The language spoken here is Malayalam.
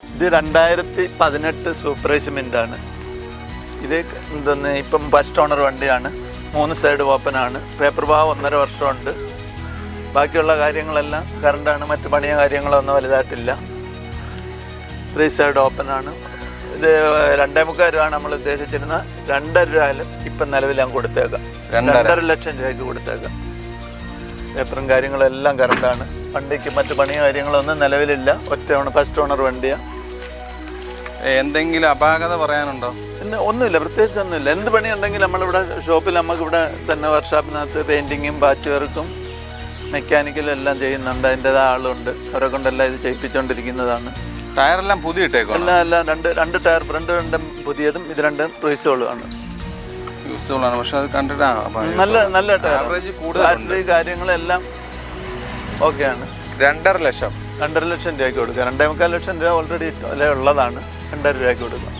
ഇത് 2018 സൂപ്പർവൈസ് മിൻ്റാണ്. ഇത് എന്തെന്ന് ഇപ്പം ഫസ്റ്റ് ഓണർ വണ്ടിയാണ്. 3 സൈഡ് ഓപ്പനാണ്. പേപ്പർ ഭാഗം 1.5 വർഷമുണ്ട്. ബാക്കിയുള്ള കാര്യങ്ങളെല്ലാം കറണ്ടാണ്. മറ്റു പണിയ കാര്യങ്ങളൊന്നും വലുതായിട്ടില്ല. 3 സൈഡ് ഓപ്പനാണ്. ഇത് 2.25 രൂപയാണ് നമ്മൾ ഉദ്ദേശിച്ചിരുന്നത്. 2.5 രൂപയിലും ഇപ്പം നിലവിൽ ഞാൻ കൊടുത്തേക്കാം. 2.5 ലക്ഷം രൂപയ്ക്ക് കൊടുത്തേക്കാം. പേപ്പറും കാര്യങ്ങളും എല്ലാം കറണ്ടാണ്. വണ്ടിക്ക് മറ്റു പണിയ കാര്യങ്ങളൊന്നും നിലവിലില്ല. ഫസ്റ്റ് ഓണർ വണ്ടിയാണ്. എന്തെങ്കിലും അപാകത പറയാനുണ്ടോ? ഒന്നുമില്ല, പ്രത്യേകിച്ച് ഒന്നുമില്ല. എന്ത് പണിയുണ്ടെങ്കിലും നമ്മളിവിടെ ഷോപ്പിൽ നമുക്കിവിടെ തന്നെ വർക്ക്ഷോപ്പിനകത്ത് പെയിൻറ്റിങ്ങും പാച്ച് വർക്കും മെക്കാനിക്കലും എല്ലാം ചെയ്യുന്നുണ്ട്. അതിൻ്റെതായ ആളുണ്ട്. അവരെ കൊണ്ടെല്ലാം ഇത് ചെയ്യിപ്പിച്ചുകൊണ്ടിരിക്കുന്നതാണ്. ടയറെല്ലാം പുതിയ ഇട്ടേക്കും? എല്ലാം രണ്ട് ടയർ, ഫ്രണ്ട് രണ്ടും പുതിയതും ഇത് രണ്ടും റീസുകളുമാണ്. യൂസ്ഫുള്ളാണ്. പക്ഷെ അത് കണ്ടിട്ടാ നല്ല ടയർ. ബാറ്ററി കാര്യങ്ങളെല്ലാം ഓക്കെയാണ്. 2.5 ലക്ഷം. 2.5 ലക്ഷം രൂപയ്ക്ക് കൊടുക്കുക. 2.25 ലക്ഷം രൂപ ഓൾറെഡി ഉള്ളതാണ്. 2.5 രൂപയ്ക്ക് കൊടുക്കുക.